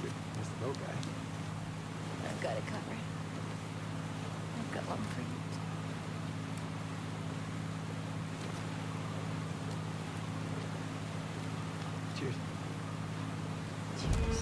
Here's the boat guy. I've got it covered. I've got one for you. Cheers. Cheers.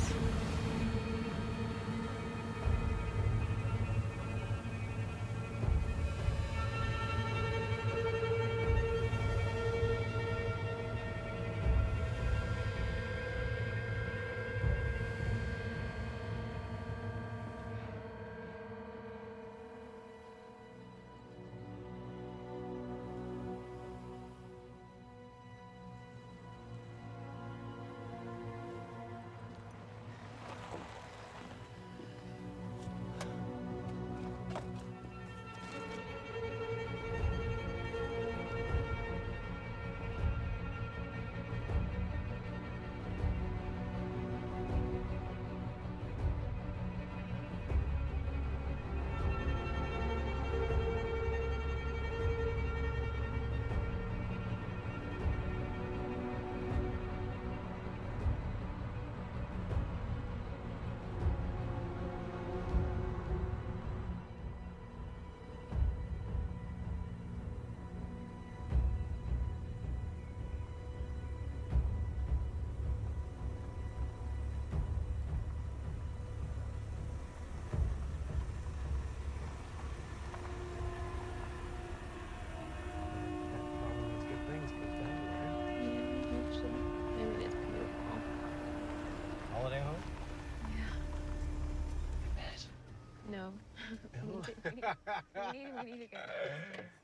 It's good things goes down there. Yeah, usually. I mean, it's beautiful. Holiday home? Yeah. I bet. No. we need to go.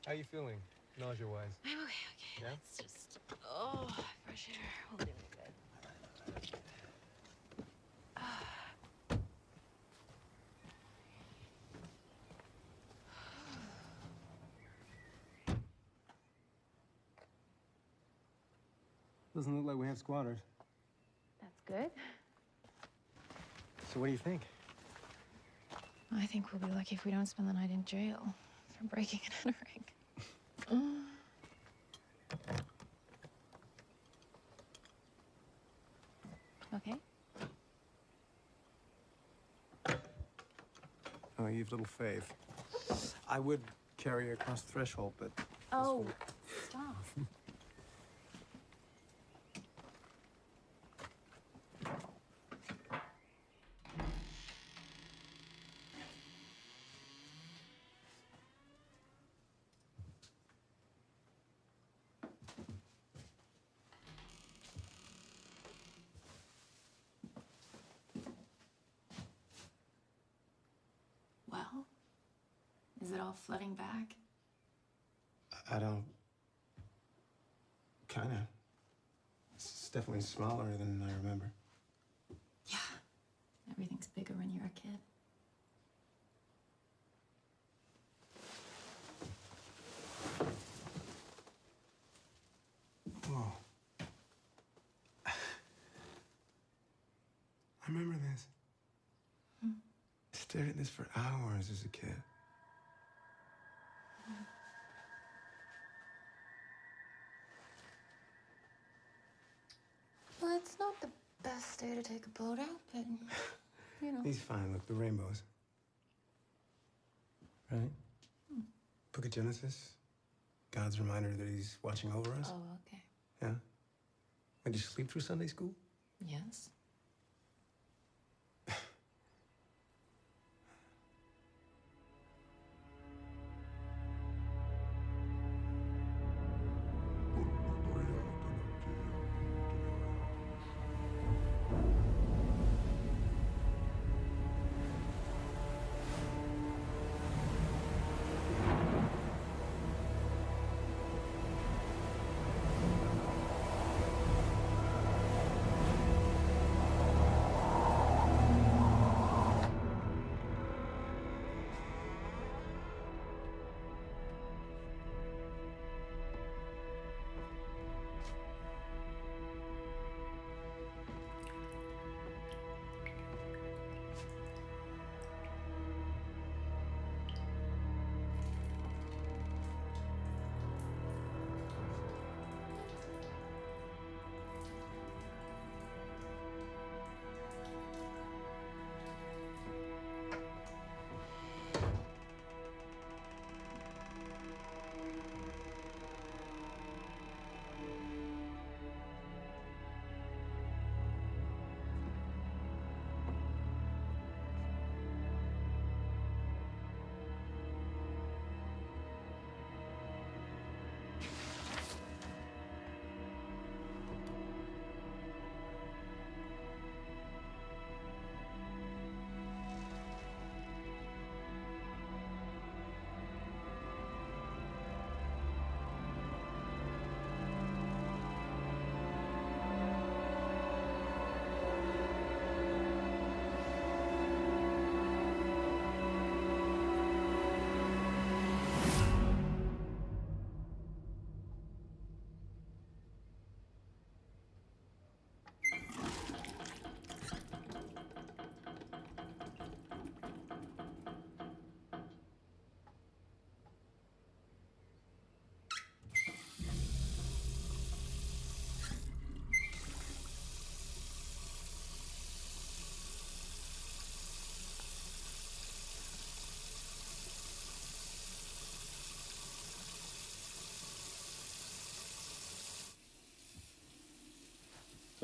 How you feeling, nausea-wise? I'm okay. Yeah? Let's just. Oh, fresh air will do me good. Doesn't look like we have squatters. That's good. So what do you think? I think we'll be lucky if we don't spend the night in jail for breaking and entering. Okay. Oh, you've little faith. I would carry you across the threshold, but... Oh, stop. Well, is it all flooding back? I don't... Kinda. It's definitely smaller than I remember. Yeah. Everything's bigger when you're a kid. Whoa. I remember this. I stared at this for hours as a kid. Well, it's not the best day to take a boat out, but, you know. He's fine. Look, the rainbows. Right? Book of Genesis. God's reminder that he's watching over us. Oh, okay. Yeah? Did you sleep through Sunday school? Yes.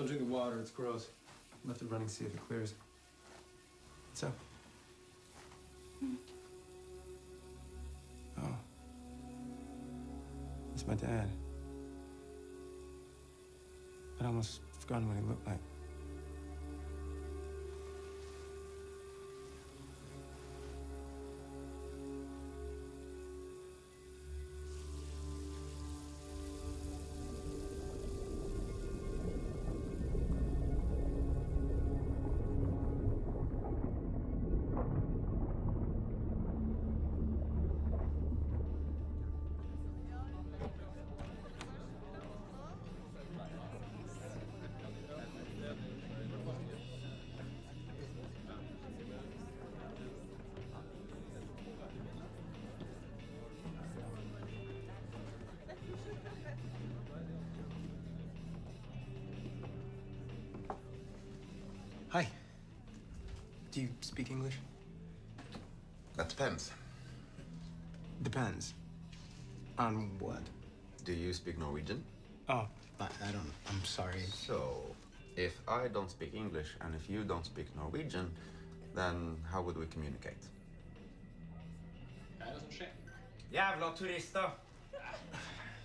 Don't drink the water, it's gross. Left it running, see if it clears. What's up? Oh. It's my dad. I'd almost forgotten what he looked like. Hi. Do you speak English? That depends. Depends. On what? Do you speak Norwegian? Oh, I don't. I'm sorry. So, if I don't speak English and if you don't speak Norwegian, then how would we communicate? Jävla turister!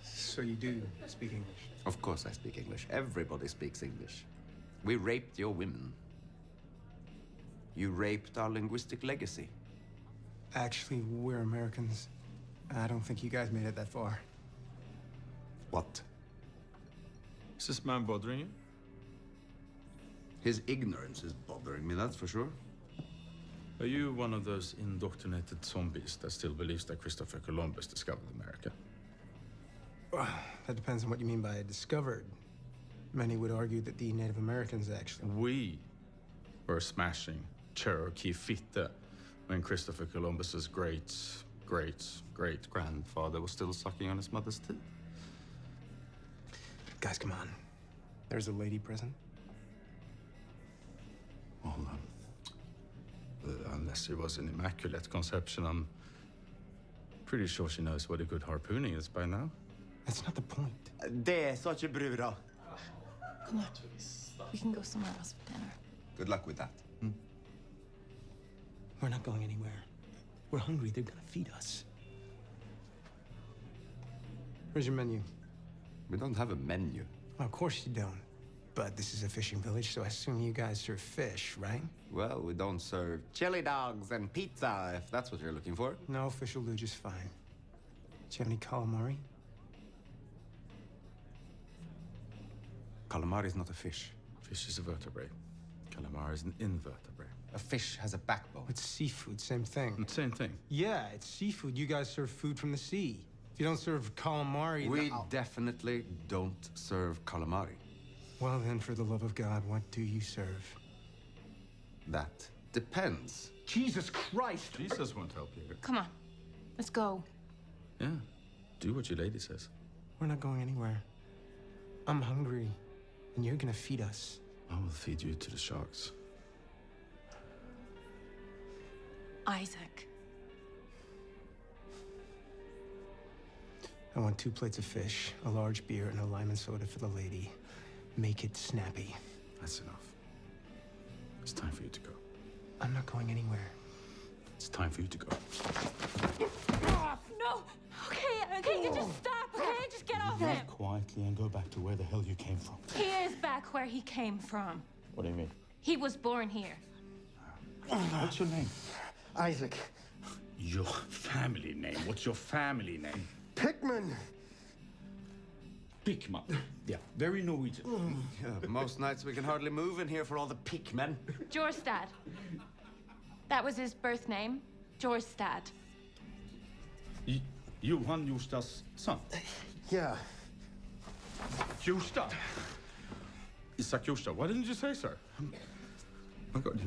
So you do speak English? Of course I speak English. Everybody speaks English. We raped your women. You raped our linguistic legacy. Actually, we're Americans. I don't think you guys made it that far. What? Is this man bothering you? His ignorance is bothering me, that's for sure. Are you one of those indoctrinated zombies that still believes that Christopher Columbus discovered America? That depends on what you mean by discovered. Many would argue that the Native Americans actually... We were smashing Cherokee Fitte when Christopher Columbus's great-great-great-grandfather was still sucking on his mother's teeth. Guys, come on. There's a lady present. Well, unless it was an immaculate conception, I'm pretty sure she knows what a good harpooning is by now. That's not the point. Det sa ikke brura. Come on. We can go somewhere else for dinner. Good luck with that. We're not going anywhere. We're hungry. They're gonna feed us. Where's your menu? We don't have a menu. Well, of course you don't. But this is a fishing village, so I assume you guys serve fish, right? Well, we don't serve chili dogs and pizza, if that's what you're looking for. No, fish will do just fine. Do you have any calamari? Calamari is not a fish. Fish is a vertebrate. Calamari is an invertebrate. A fish has a backbone. It's seafood, same thing. Same thing. Yeah, it's seafood. You guys serve food from the sea. If you don't serve calamari... We then definitely don't serve calamari. Well, then, for the love of God, what do you serve? That depends. Jesus Christ! Jesus won't help you here. Come on. Let's go. Yeah. Do what your lady says. We're not going anywhere. I'm hungry, and you're gonna feed us. I will feed you to the sharks. Isaac. I want 2 plates of fish, a large beer, and a lime and soda for the lady. Make it snappy. That's enough. It's time for you to go. I'm not going anywhere. It's time for you to go. No! Okay, you just stop, okay? Just get off him. Quietly and go back to where the hell you came from. He is back where he came from. What do you mean? He was born here. What's your name? Isaac. Your family name. What's your family name? Pickman. Pickman. Yeah, very Norwegian. Yeah, most nights we can hardly move in here for all the pickmen. Jorstad. That was his birth name. Jorstad. Johan Jostad's son. Yeah. Jostad. Isaac Jostad. Why didn't you say so? My God,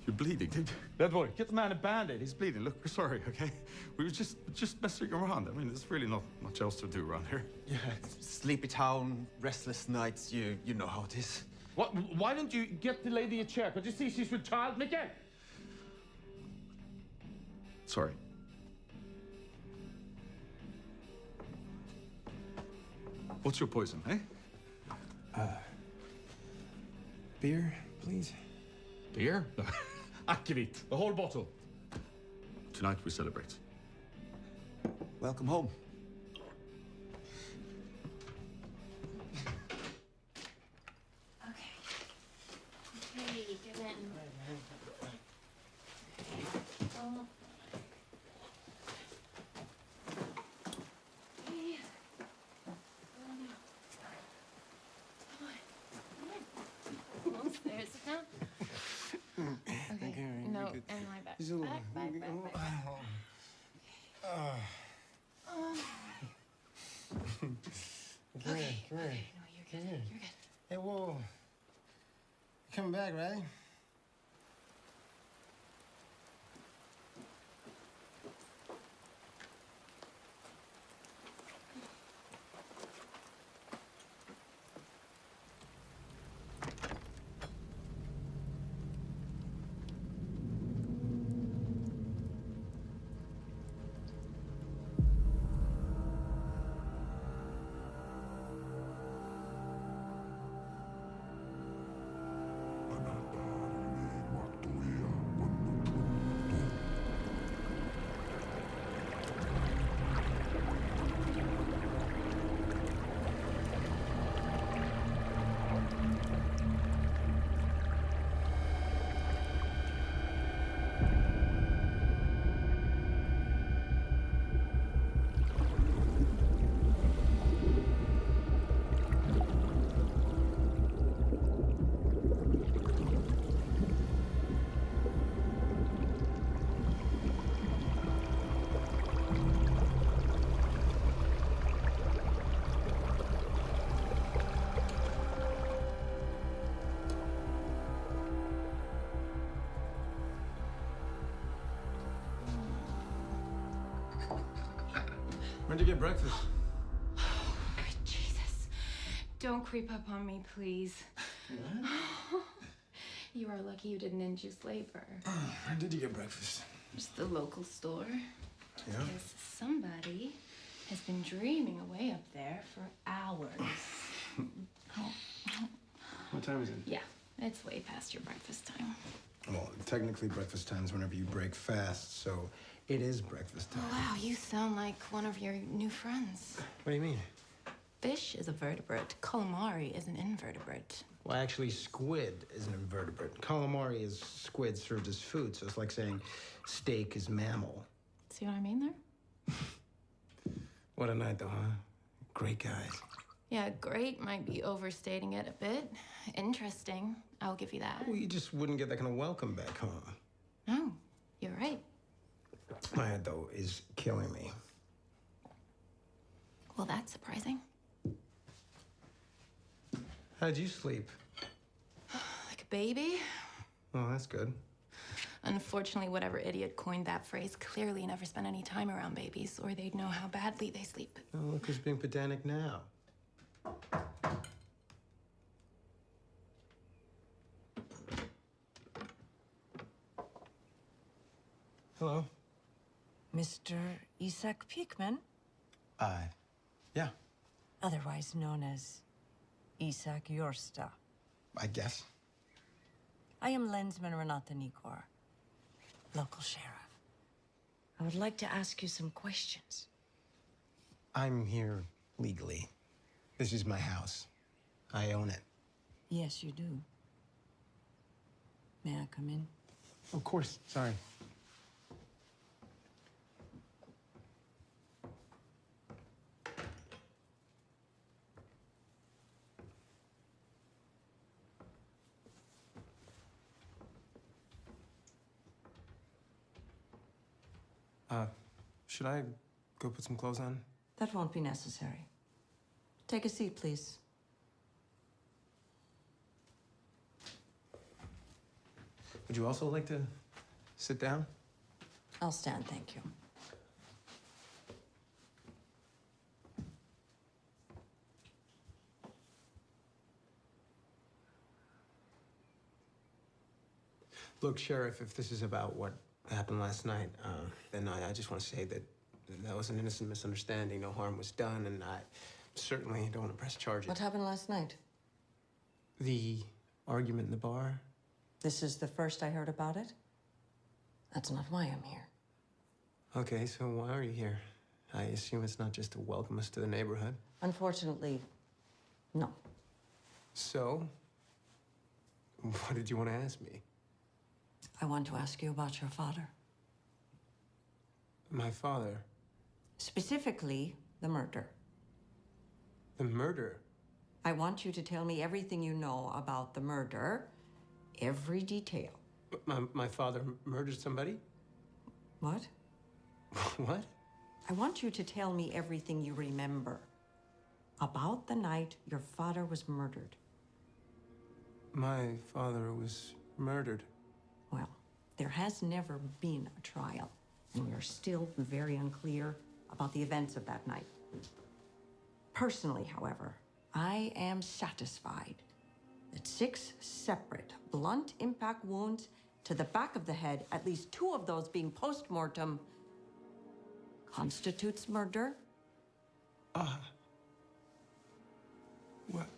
you're bleeding, dude. Bad boy, get the man a Band-Aid. He's bleeding. Look, we're sorry, okay? We were just messing around. I mean, there's really not much else to do around here. Yeah. Sleepy town, restless nights. You know how it is. What? Why don't you get the lady a chair? Can't you see she's with child, Mikael? Sorry. What's your poison, eh? Beer, please. Beer? Akvavit, the whole bottle. Tonight we celebrate. Welcome home. Okay. Okay, get in. Oh. Hey. Oh, no. Come on. Come on. Almost there. Sit down. Okay. No, and lie back. Back. Come here. No, you're good. You're good. Hey, whoa. You coming back, right? When'd you get breakfast? Good Jesus. Don't creep up on me, please. You are lucky you didn't induce labor. Where did you get breakfast? Just the local store. Yeah? Because somebody has been dreaming away up there for hours. What time is it? Yeah, it's way past your breakfast time. Well, technically breakfast time's whenever you break fast, so it is breakfast time. Wow, you sound like one of your new friends. What do you mean? Fish is a vertebrate. Calamari is an invertebrate. Well, actually, squid is an invertebrate. Calamari is squid served as food, so it's like saying steak is mammal. See what I mean there? What a night, though, huh? Great guys. Yeah, great might be overstating it a bit. Interesting, I'll give you that. Well, you just wouldn't get that kind of welcome back home. No, you're right. My head, though, is killing me. Well, that's surprising. How'd you sleep? Like a baby? Well, that's good. Unfortunately, whatever idiot coined that phrase clearly never spent any time around babies, or they'd know how badly they sleep. Oh, look who's being pedantic now. Hello. Mr. Isak Peakman, Yeah, otherwise known as Isak Jorsta. I guess. I am Lensman Renata Nikor, local sheriff. I would like to ask you some questions. I'm here legally. This is my house. I own it. Yes, you do. May I come in? Of course, sorry. Should I go put some clothes on? That won't be necessary. Take a seat, please. Would you also like to sit down? I'll stand, thank you. Look, Sheriff, if this is about what happened last night, then I just want to say that that was an innocent misunderstanding. No harm was done, and I certainly don't want to press charges. What happened last night? The argument in the bar? This is the first I heard about it. That's not why I'm here. Okay, so why are you here? I assume it's not just to welcome us to the neighborhood. Unfortunately, no. So, what did you want to ask me? I want to ask you about your father. My father? Specifically, the murder. The murder? I want you to tell me everything you know about the murder, every detail. My father murdered somebody? What? What? I want you to tell me everything you remember about the night your father was murdered. My father was murdered. Well, there has never been a trial, and we are still very unclear about the events of that night. Personally, however, I am satisfied that 6 separate blunt impact wounds to the back of the head, at least 2 of those being post-mortem, constitutes murder. What?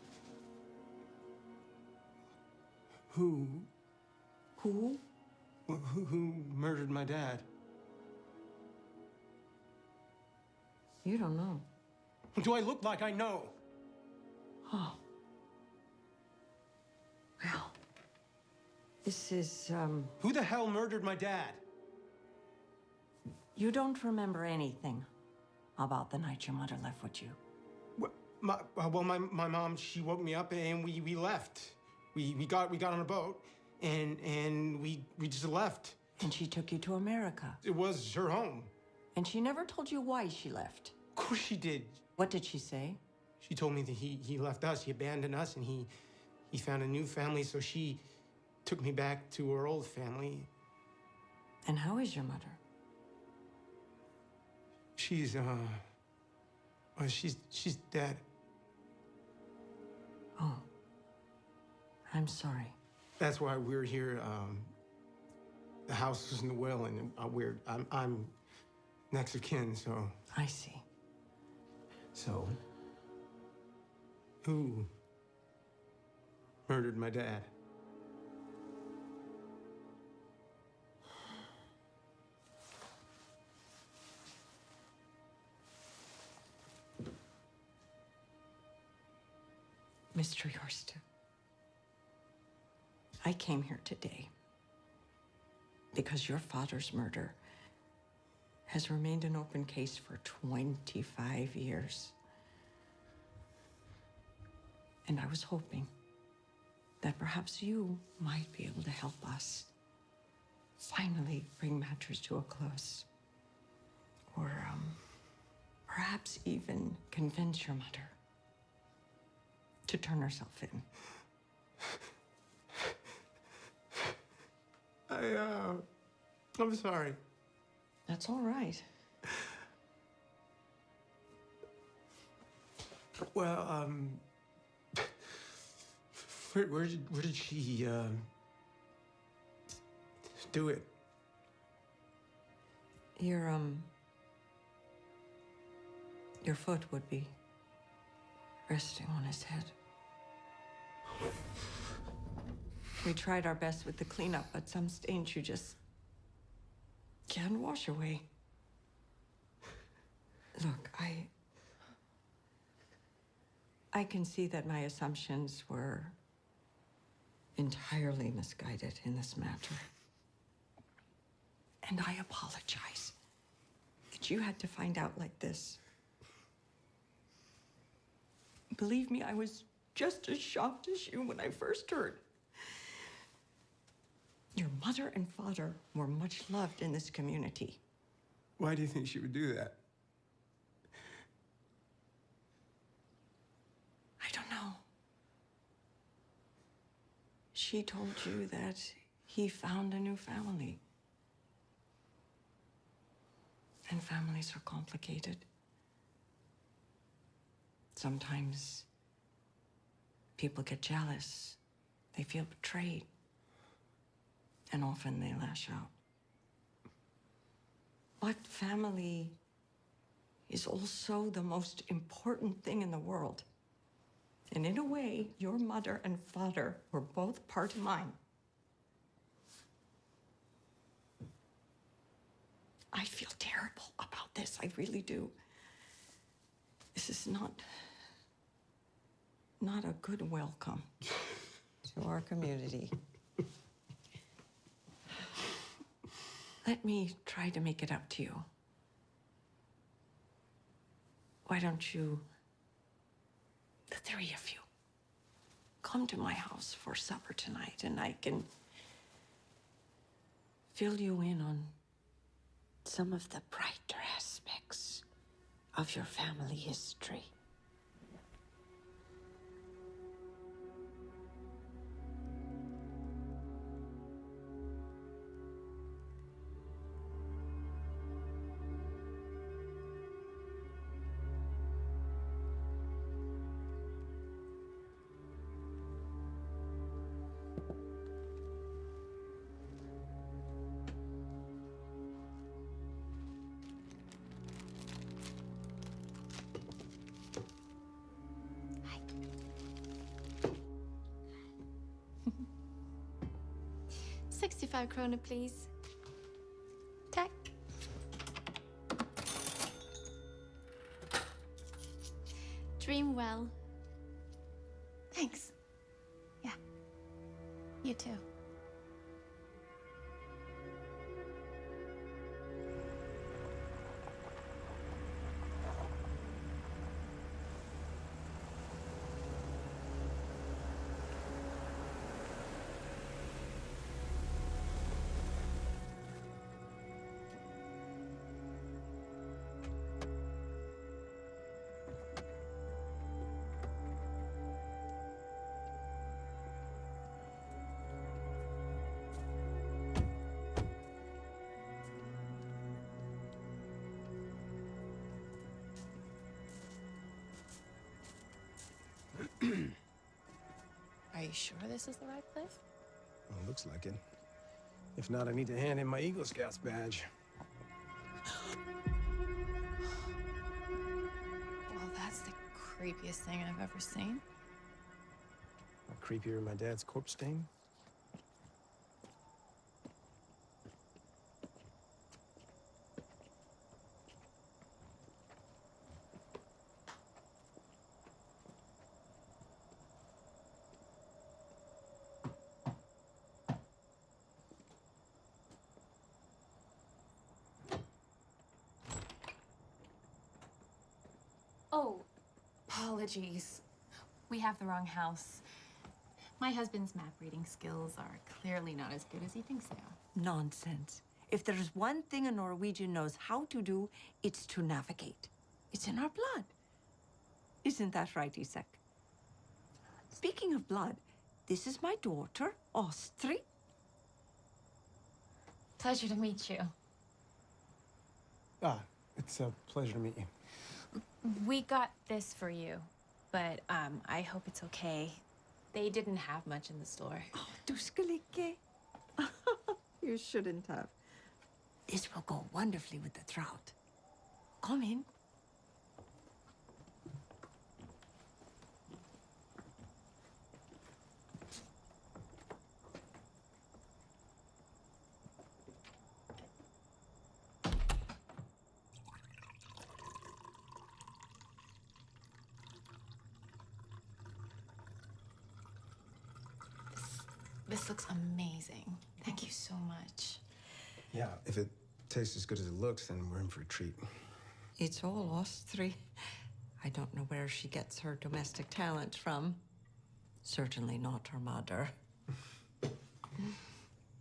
Who Who? who murdered my dad? You don't know. Do I look like I know? Oh. Well, this is, Who the hell murdered my dad? you don't remember anything about the night your mother left with you. My mom, she woke me up and we left. We got on a boat and we just left. And she took you to America. It was her home. And she never told you why she left. Of course she did. What did she say? She told me that he left us, he abandoned us, and he found a new family, so she took me back to her old family. And how is your mother? She's dead. Oh. I'm sorry. That's why we're here. The house was in the will, and I'm next of kin, so. I see. So, who murdered my dad? Mr. Yorst, I came here today because your father's murder has remained an open case for 25 years. And I was hoping that perhaps you might be able to help us finally bring matters to a close. Or perhaps even convince your mother to turn herself in. I'm sorry. That's all right. Well, where did she do it? Your foot would be resting on his head. We tried our best with the cleanup, but some stains you just can't wash away. Look, I can see that my assumptions were entirely misguided in this matter. And I apologize that you had to find out like this. Believe me, I was just as shocked as you when I first heard. Your mother and father were much loved in this community. Why do you think she would do that? I don't know. She told you that he found a new family. And families are complicated. Sometimes people get jealous. They feel betrayed. And often they lash out. But family is also the most important thing in the world. And in a way, your mother and father were both part of mine. I feel terrible about this. I really do. This is not a good welcome to our community. Let me try to make it up to you. Why don't you, the three of you, come to my house for supper tonight, and I can fill you in on some of the brighter aspects of your family history. Hi. 65 krona, please. Tack. Dream well. Thanks. Yeah. You too. Are you sure this is the right place? Well, looks like it. If not, I need to hand in my Eagle Scouts badge. Well, that's the creepiest thing I've ever seen. Creepier than my dad's corpse stain. Oh, apologies. We have the wrong house. My husband's map reading skills are clearly not as good as he thinks they are. Nonsense. If there's one thing a Norwegian knows how to do, it's to navigate. It's in our blood. Isn't that right, Isak? Speaking of blood, this is my daughter, Astrid. Pleasure to meet you. Ah, it's a pleasure to meet you. We got this for you, but I hope it's okay. They didn't have much in the store. Oh, du skulle ikke. You shouldn't have. This will go wonderfully with the trout. Come in. This looks amazing. Thank you so much. Yeah, if it tastes as good as it looks, then we're in for a treat. It's all Astrid. I don't know where she gets her domestic talent from. Certainly not her mother.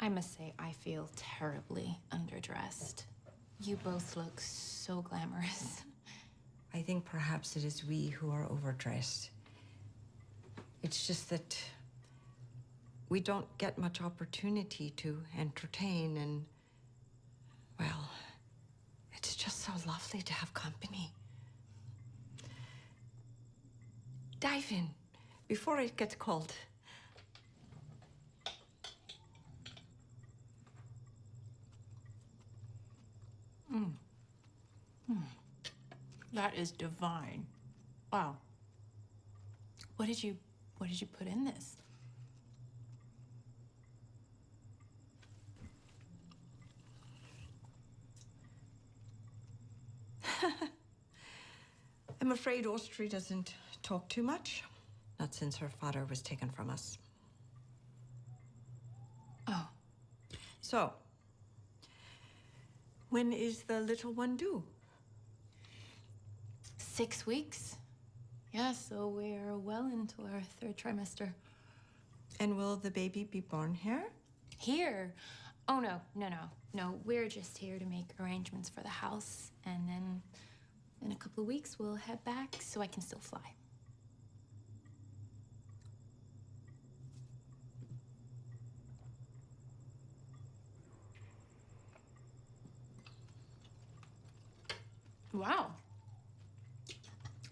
I must say, I feel terribly underdressed. You both look so glamorous. I think perhaps it is we who are overdressed. It's just that we don't get much opportunity to entertain, and, well, it's just so lovely to have company. Dive in before it gets cold. That is divine. Wow. What did you put in this? I'm afraid Austria doesn't talk too much. Not since her father was taken from us. Oh, So, when is the little one due? 6 weeks. Yeah, so we're well into our 3rd trimester. And will the baby be born here? Here? Oh, no. We're just here to make arrangements for the house. And then in a couple of weeks, we'll head back so I can still fly. Wow.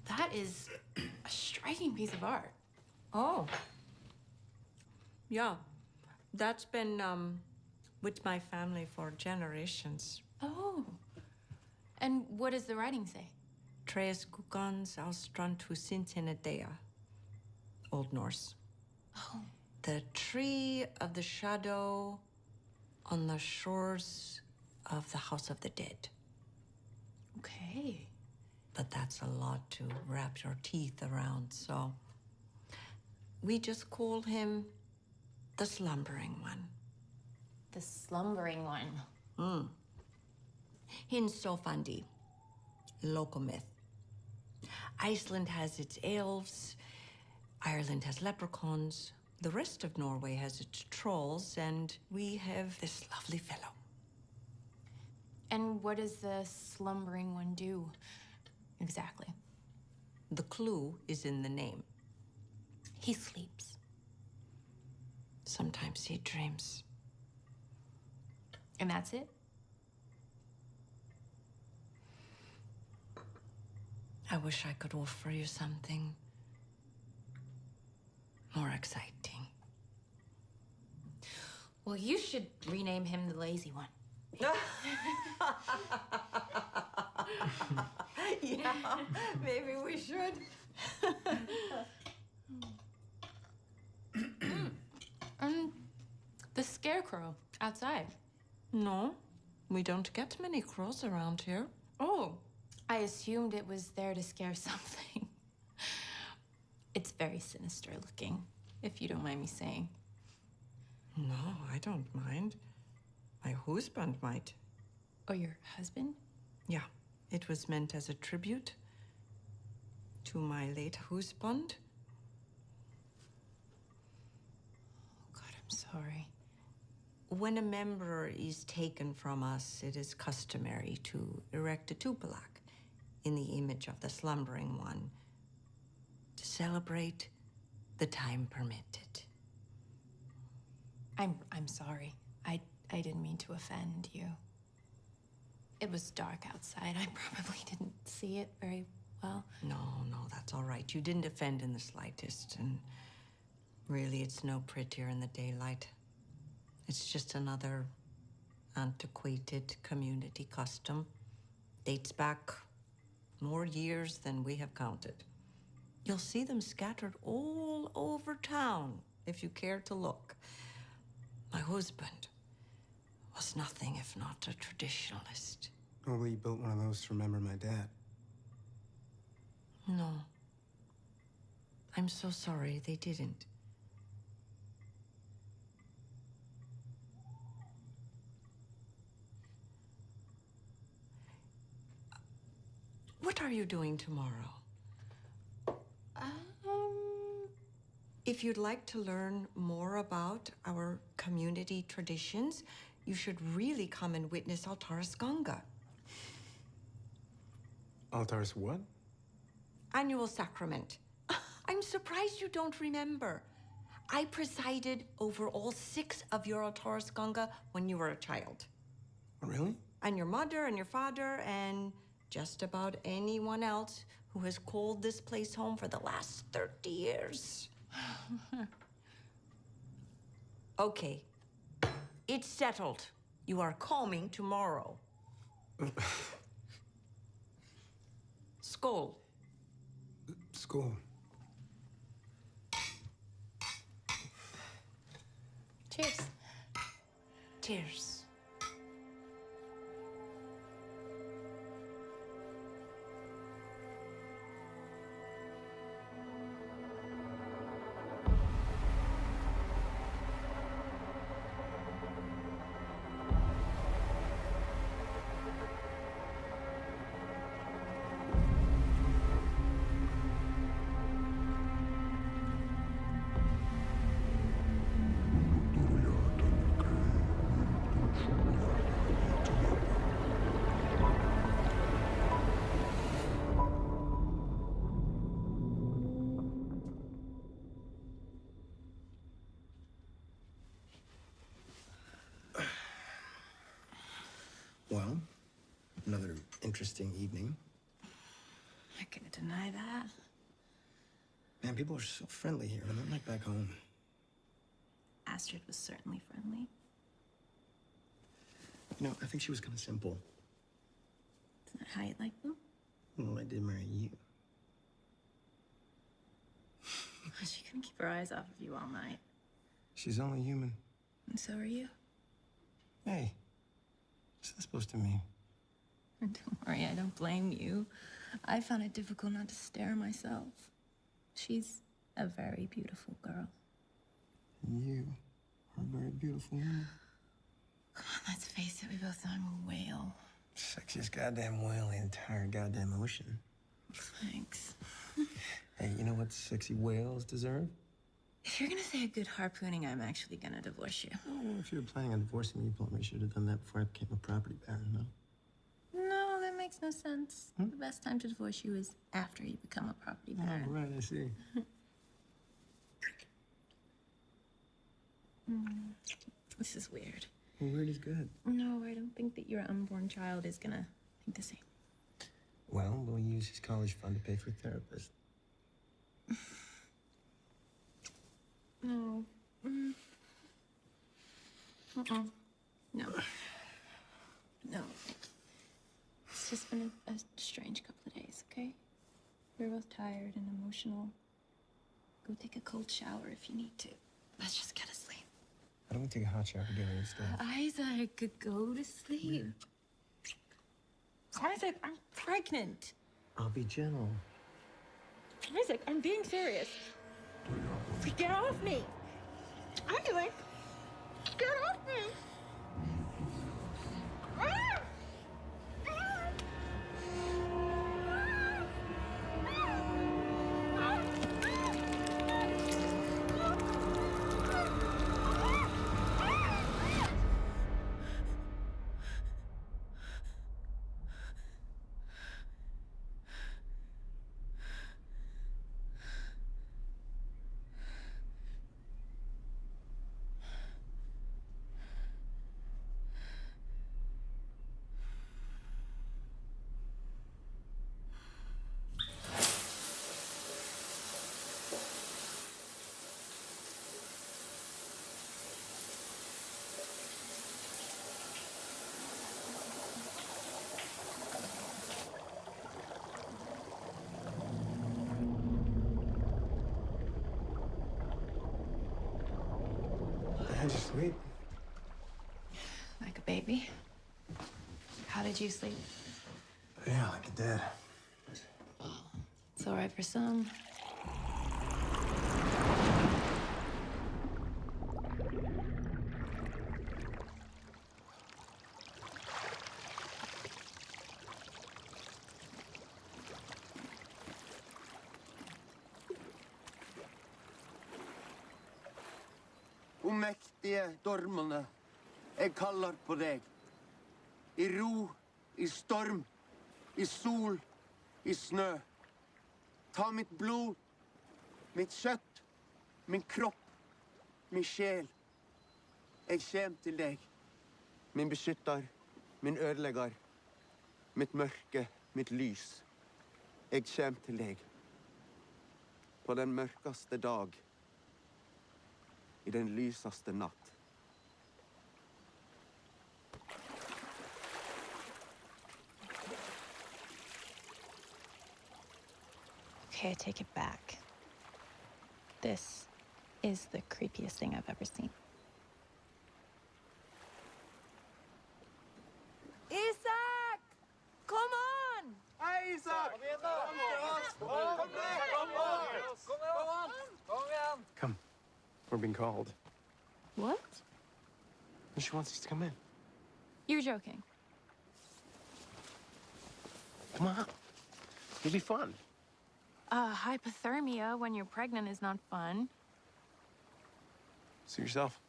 That is a striking piece of art. Oh. Yeah. That's been with my family for generations. Oh. And what does the writing say? Tres kukans austrantu sintinedea. Old Norse. Oh. The tree of the shadow on the shores of the House of the Dead. Okay. But that's a lot to wrap your teeth around, so we just call him the slumbering one. The slumbering one. Hinsofandi, local myth. Iceland has its elves, Ireland has leprechauns, the rest of Norway has its trolls, and we have this lovely fellow. And what does the slumbering one do exactly? The clue is in the name. He sleeps. Sometimes he dreams. And that's it? I wish I could offer you something more exciting. Well, you should rename him the lazy one. Yeah, maybe we should. The scarecrow outside. No, we don't get many crows around here. Oh, I assumed it was there to scare something. It's very sinister looking, if you don't mind me saying. No, I don't mind. My husband might. Or your husband? Yeah, it was meant as a tribute to my late husband. Oh, God, I'm sorry. When a member is taken from us, it is customary to erect a tupolak in the image of the slumbering one to celebrate the time permitted. I'm sorry. I didn't mean to offend you. It was dark outside. I probably didn't see it very well. No, that's all right. You didn't offend in the slightest, and really, it's no prettier in the daylight. It's just another antiquated community custom. Dates back more years than we have counted. You'll see them scattered all over town if you care to look. My husband was nothing if not a traditionalist. Nobody built one of those to remember my dad. No. I'm so sorry they didn't. What are you doing tomorrow? If you'd like to learn more about our community traditions, you should really come and witness Altaris Ganga. Altaris what? Annual sacrament. I'm surprised you don't remember. I presided over all 6 of your Altaris Ganga when you were a child. Oh, really? And your mother and your father and just about anyone else who has called this place home for the last 30 years. Okay. It's settled. You are coming tomorrow. Skål. School. Cheers. Cheers. Well, another interesting evening. I couldn't deny that. Man, people are so friendly here. I'm not like back home. Astrid was certainly friendly. You know, I think she was kind of simple. Isn't that how you like them? Well, I did marry you. She couldn't keep her eyes off of you all night. She's only human. And so are you. Hey, what's that supposed to mean? Don't worry, I don't blame you. I found it difficult not to stare myself. She's a very beautiful girl. You are a very beautiful woman. Come on, let's face it, we both know I'm a whale. Sexiest goddamn whale in the entire goddamn ocean. Thanks. Hey, you know what sexy whales deserve? If you're gonna say a good harpooning, I'm actually gonna divorce you. Oh, if you were planning on divorcing me, you probably should have done that before I became a property baron, no? No, that makes no sense. The best time to divorce you is after you become a property baron. Oh, right, I see. This is weird. Well, weird is good. No, I don't think that your unborn child is gonna think the same. Well, we'll use his college fund to pay for a therapist. No. No. No. It's just been a strange couple of days, okay? We're both tired and emotional. Go take a cold shower if you need to. Let's just get to sleep. Why don't we take a hot shower together instead? Isaac, go to sleep. Isaac, I'm pregnant. I'll be gentle. Isaac, I'm being serious. Get off me! Isaac! Get off me! How'd you sleep? Like a baby. How did you sleep? Yeah, like a dad. It's all right for some. O mektige dormene, jeg kaller på deg. I ro, i storm, i sol, i snø. Ta mitt blod, mitt kjøtt, min kropp, min sjel. Jeg kjem til deg. Min beskytter, min ødelegger. Mitt mørke, mitt lys. Jeg kjem til deg. På den mørkeste dag. I den lyseste natt. Okay, I take it back. This is the creepiest thing I've ever seen. been called. What? And she wants us to come in. You're joking. Come on. It'll be fun. Hypothermia when you're pregnant is not fun. See yourself.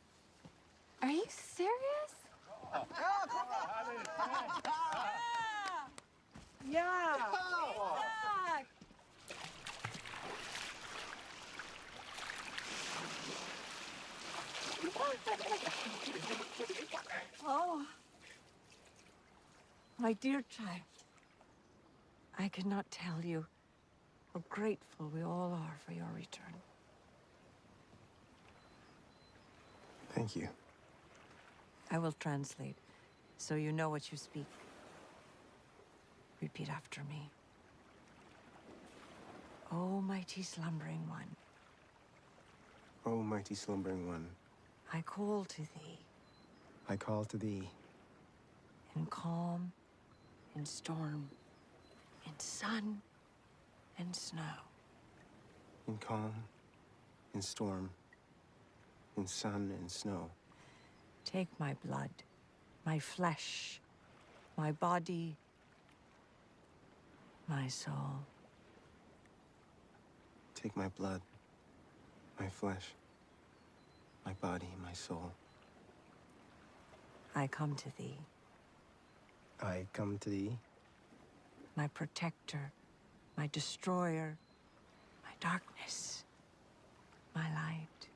Are you serious? Yeah. Isaac! Oh, my dear child, I cannot tell you how grateful we all are for your return. Thank you. I will translate, so you know what you speak. Repeat after me. O mighty slumbering one, O mighty slumbering one, I call to thee. I call to thee. In calm, in storm, in sun, and snow. In calm, in storm, in sun and snow. Take my blood, my flesh, my body, my soul. Take my blood, my flesh, my body, my soul. I come to thee, I come to thee, my protector, my destroyer, my darkness, my light.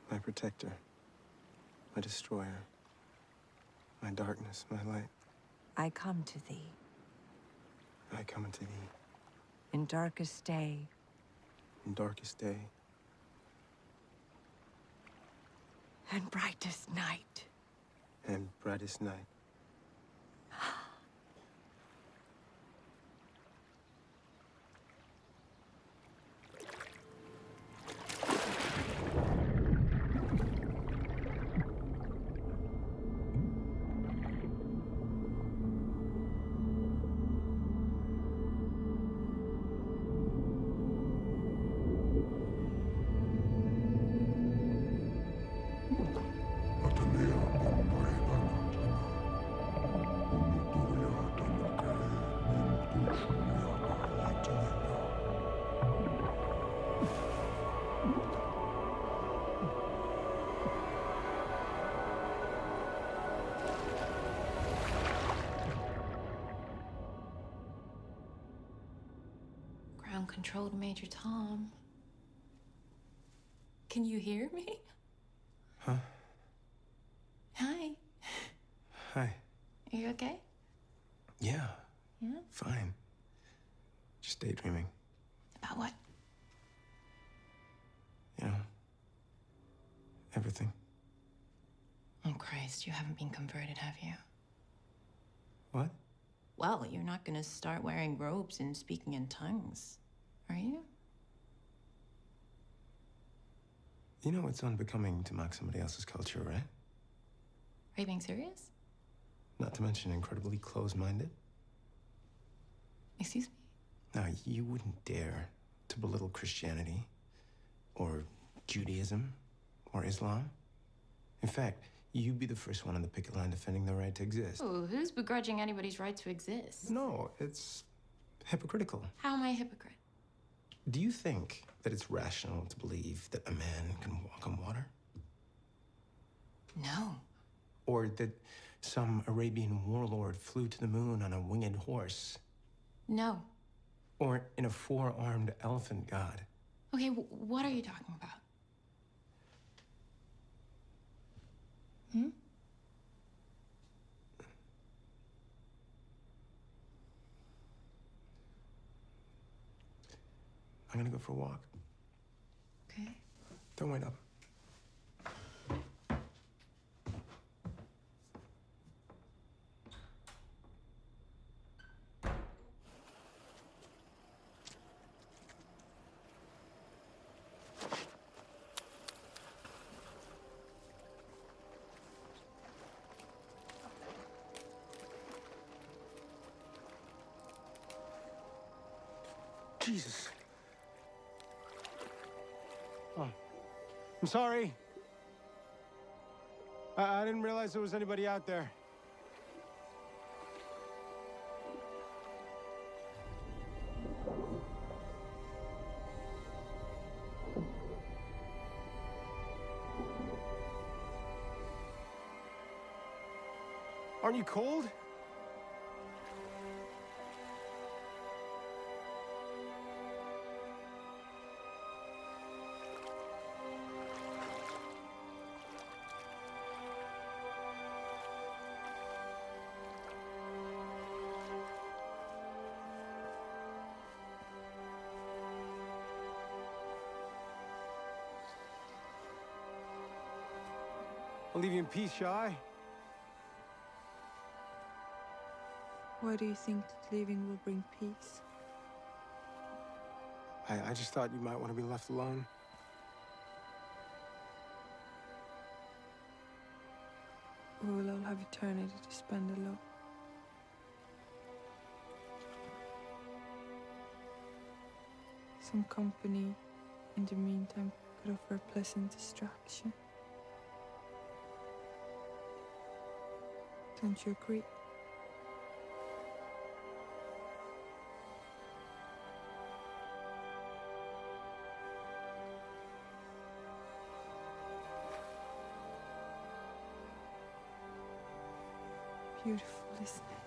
my protector, my destroyer, my darkness, my light. I come to thee, I come to thee in darkest day, in darkest day and brightest night. and brightest night. Ground control to Major Tom. Can you hear me? Huh? Hi. Hi. Are you okay? Yeah, Yeah? fine. Just daydreaming, About what? you know. Everything. Oh, Christ, you haven't been converted, have you? What? Well, you're not gonna start wearing robes and speaking in tongues, are you? You know it's unbecoming to mock somebody else's culture, right? Are you being serious? Not to mention incredibly closed-minded. Excuse me? Now, you wouldn't dare to belittle Christianity, or Judaism, or Islam. In fact, you'd be the first one on the picket line defending their right to exist. Oh, who's begrudging anybody's right to exist? No, it's hypocritical. How am I a hypocrite? Do you think that it's rational to believe that a man can walk on water? No. Or that some Arabian warlord flew to the moon on a winged horse? No. Or in a four-armed elephant god? Okay, what are you talking about? Hmm? I'm gonna go for a walk. Okay. Don't wait up. Jesus. Oh, I'm sorry. I didn't realize there was anybody out there. Aren't you cold? I'll leave you in peace, shall I? Why do you think that leaving will bring peace? I just thought you might want to be left alone. Or will all have eternity to spend alone? Some company, in the meantime, could offer a pleasant distraction. Don't you agree? Beautiful, isn't it?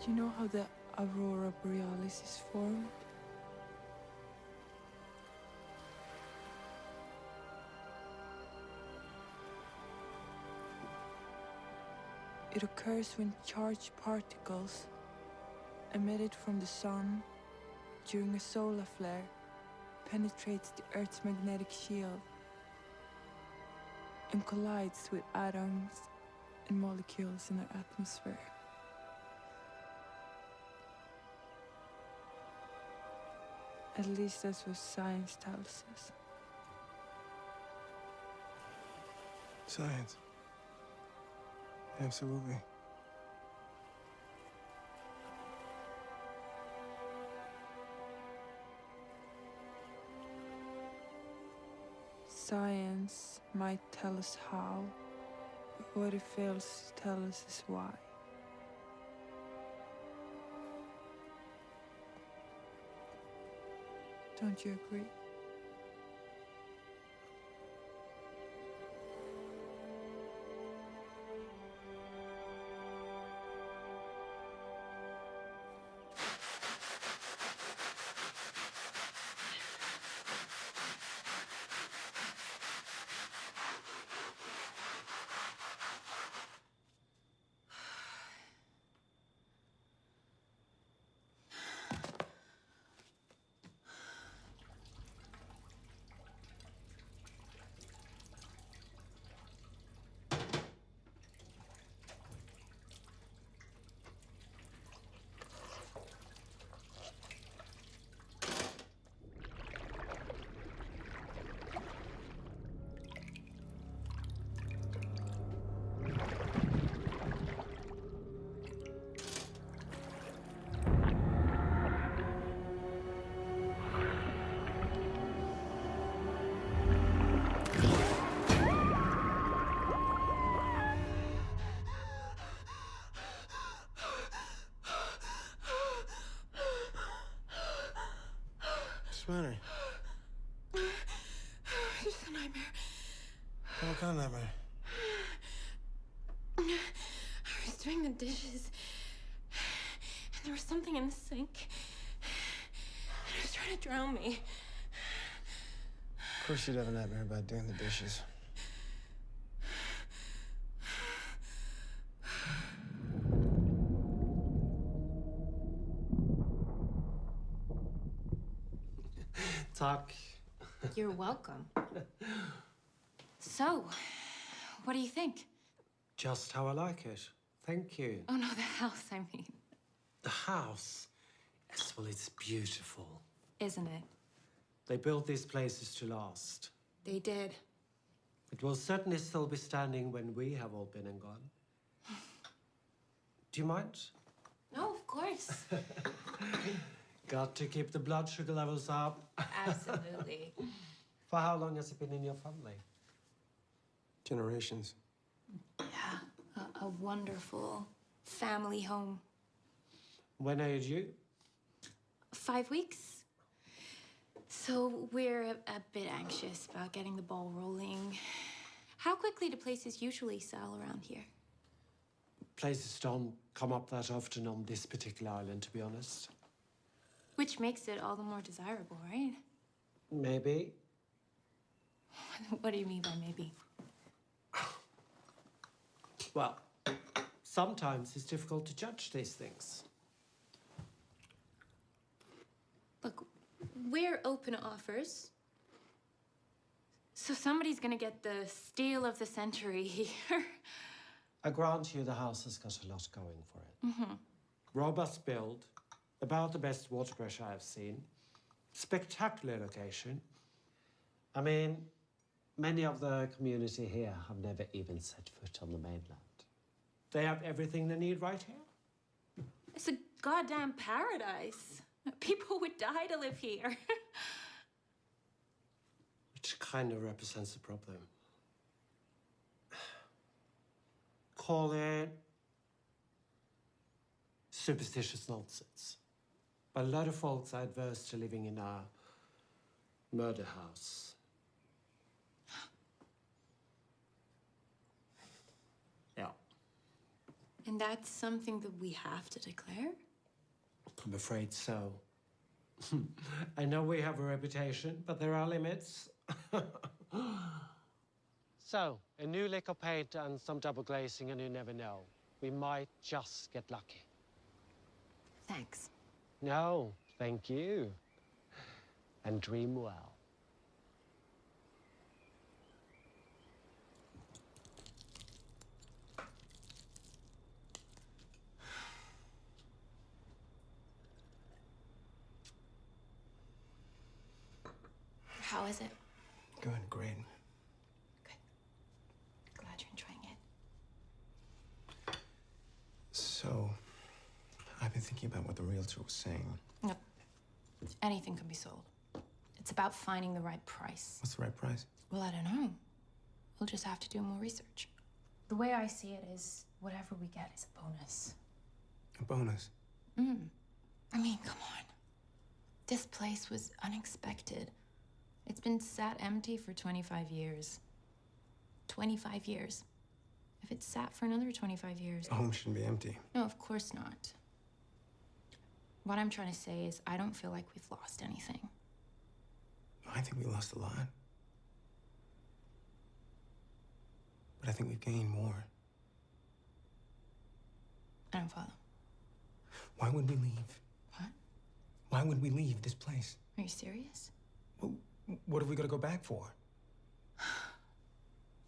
Do you know how the Aurora Borealis is formed? It occurs when charged particles emitted from the sun during a solar flare penetrates the Earth's magnetic shield and collides with atoms and molecules in our atmosphere. At least that's what science tells us. Science. Absolutely. Science might tell us how, but what it fails to tell us is why. Don't you agree? What's the matter? Just a nightmare. What kind of nightmare? I was doing the dishes, and there was something in the sink, and it was trying to drown me. Of course you'd have a nightmare about doing the dishes. Tack. You're welcome. So, what do you think? Just how I like it. Thank you. Oh no, the house, I mean. The house, yes, well, it's beautiful. Isn't it? They built these places to last. They did. It will certainly still be standing when we have all been and gone. Do you mind? No, of course. Got to keep the blood sugar levels up. Absolutely. For how long has it been in your family? Generations. Yeah, a wonderful family home. When are you due? 5 weeks. So we're a bit anxious about getting the ball rolling. How quickly do places usually sell around here? Places don't come up that often on this particular island, to be honest. Which makes it all the more desirable, right? Maybe. What do you mean by maybe? Well, sometimes it's difficult to judge these things. Look, we're open to offers. So somebody's gonna get the steal of the century here. I grant you the house has got a lot going for it. Robust build, about the best water pressure I've seen, spectacular location. I mean, many of the community here have never even set foot on the mainland. They have everything they need right here. It's a goddamn paradise. People would die to live here. Which kind of represents the problem. Call it superstitious nonsense. But a lot of folks are adverse to living in a murder house. Yeah. And that's something that we have to declare? I'm afraid so. I know we have a reputation, but there are limits. So, a new lick of paint and some double glazing, and you never know. We might just get lucky. Thanks. No, thank you. And dream well. How is it? Good, great. Good. Glad you're enjoying it. So, I've been thinking about what the realtor was saying. Yep. Anything can be sold. It's about finding the right price. What's the right price? Well, I don't know. We'll just have to do more research. The way I see it is whatever we get is a bonus. A bonus? I mean, come on. This place was unexpected. It's been sat empty for 25 years. 25 years. If it sat for another 25 years... A home shouldn't be empty. No, of course not. What I'm trying to say is I don't feel like we've lost anything. I think we lost a lot. But I think we've gained more. I don't follow. Why would we leave? What? Why would we leave this place? Are you serious? Well, what have we got to go back for?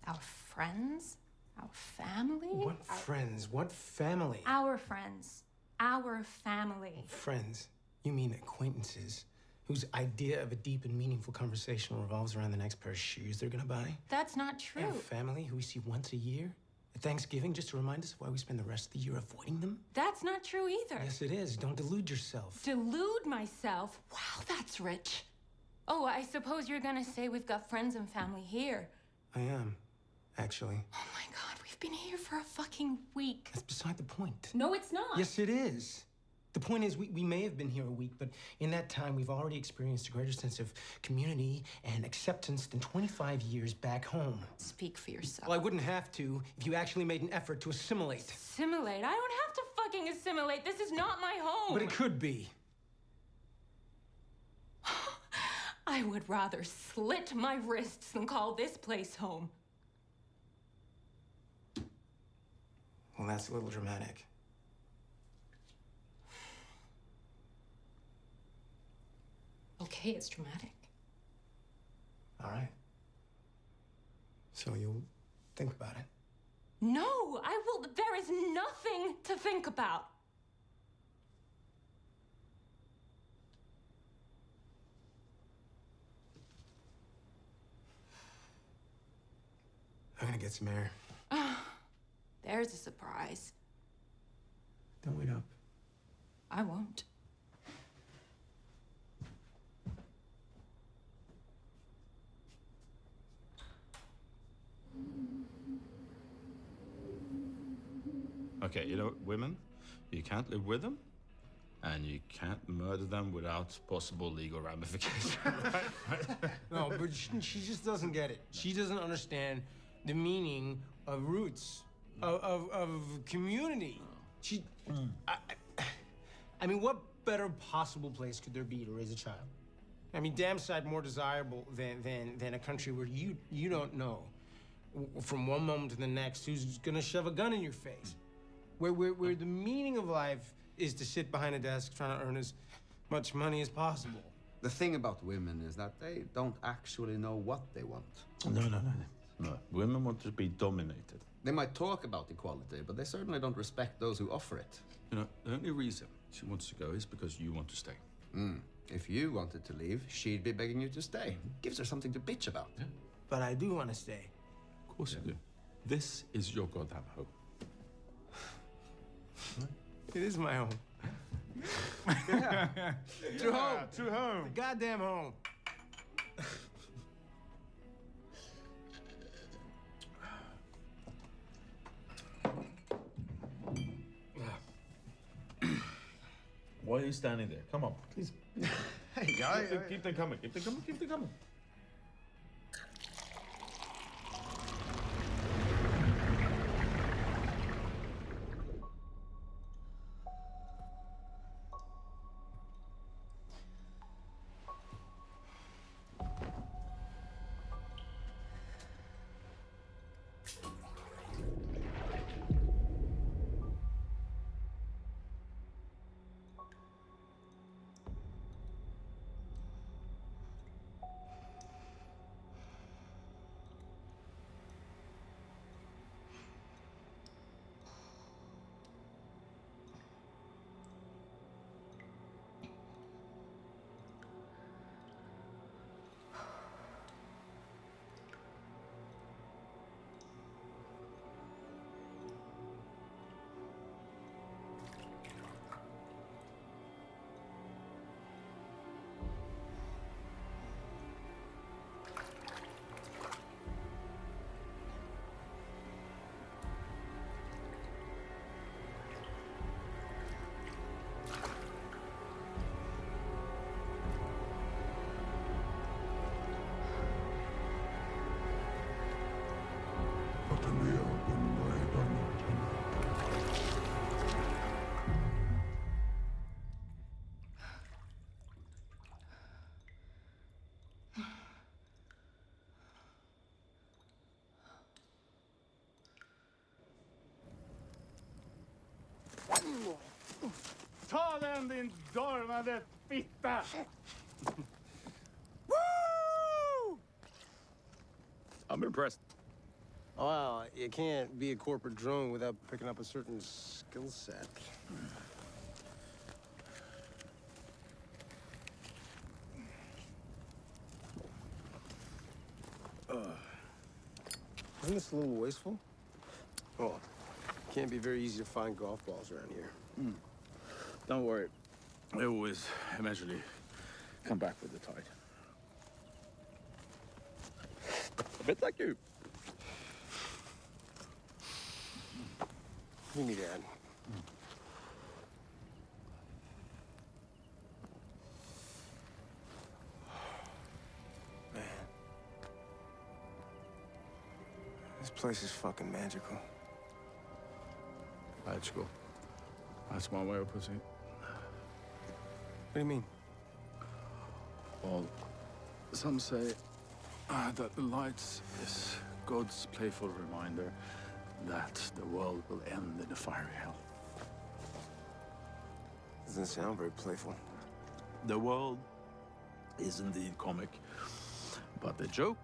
Our friends? Our family? What friends? What family? Our friends. Our family. Friends? You mean acquaintances whose idea of a deep and meaningful conversation revolves around the next pair of shoes they're gonna buy? That's not true. And family who we see once a year? At Thanksgiving, just to remind us of why we spend the rest of the year avoiding them? That's not true either. Yes, it is. Don't delude yourself. Delude myself? Wow, that's rich. Oh, I suppose you're gonna say we've got friends and family here. I am, actually. Oh my God, we've been here for a fucking week. That's beside the point. No, it's not. Yes, it is. The point is, we may have been here a week, but in that time, we've already experienced a greater sense of community and acceptance than 25 years back home. Speak for yourself. Well, I wouldn't have to if you actually made an effort to assimilate. Assimilate? I don't have to fucking assimilate. This is not my home. But it could be. I would rather slit my wrists than call this place home. Well, that's a little dramatic. Okay, it's dramatic. All right. So you'll think about it. No, I will. There is nothing to think about. I'm gonna get some air. There's a surprise. Don't wait up. I won't. Okay, you know, women, you can't live with them, and you can't murder them without possible legal ramifications. Right? No, but she just doesn't get it. She doesn't understand the meaning of roots, of community. She, I mean, what better possible place could there be to raise a child? I mean, damn sight more desirable than a country where you don't know from one moment to the next who's gonna shove a gun in your face. Where the meaning of life is to sit behind a desk trying to earn as much money as possible. The thing about women is that they don't actually know what they want. No, women want to be dominated. They might talk about equality, but they certainly don't respect those who offer it. You know, the only reason she wants to go is because you want to stay. If you wanted to leave, she'd be begging you to stay. Gives her something to bitch about. Yeah. But I do want to stay. Of course you do. This is your goddamn home. It is my home. Yeah. True home. To home. The goddamn home. Why are you standing there? Come on, please. Hey, guy. Keep them coming. Keep them coming. Keep them coming. Ta den din dormade fitta! Woo! I'm impressed. Well, you can't be a corporate drone without picking up a certain skill set. Isn't this a little wasteful? Well, it can't be very easy to find golf balls around here. Don't worry. I always eventually come back with the tide. A bit like you. You need Dad. Man. This place is fucking magical. Magical. That's one way of putting it. What do you mean? Well, some say that the lights is God's playful reminder that the world will end in a fiery hell. Doesn't sound very playful. The world is indeed comic, but the joke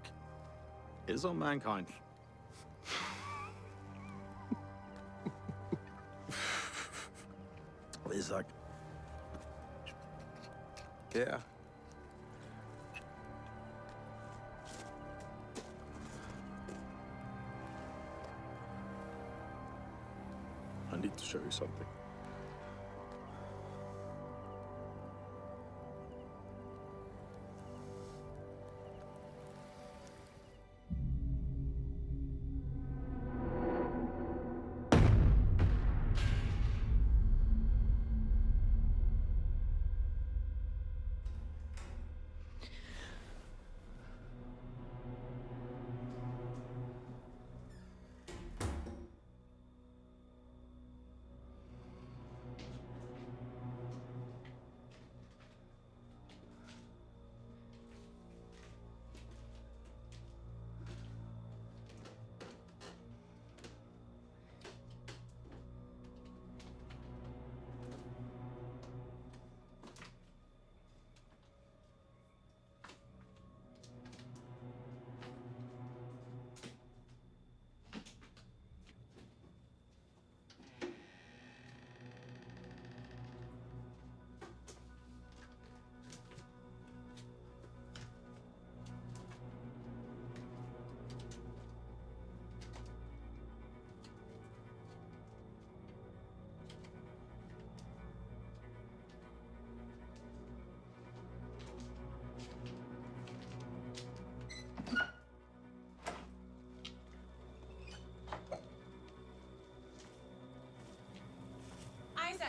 is on mankind. Isaac. Yeah. need to show you something. Isaac!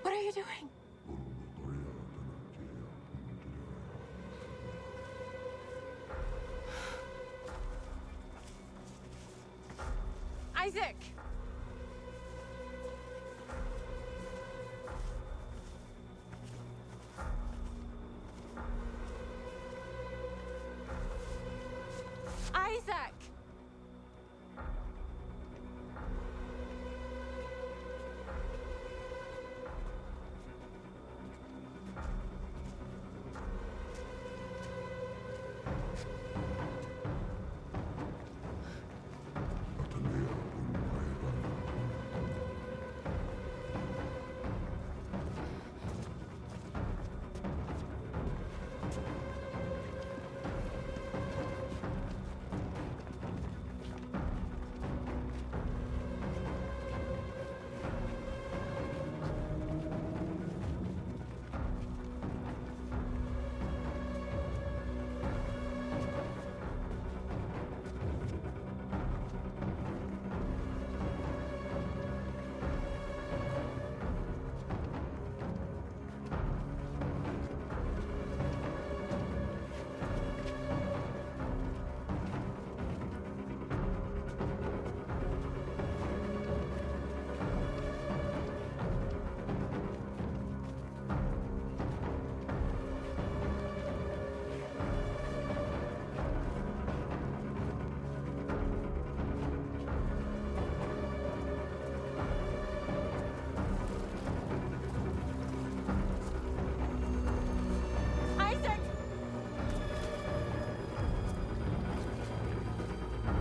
What are you doing? Isaac! Isaac!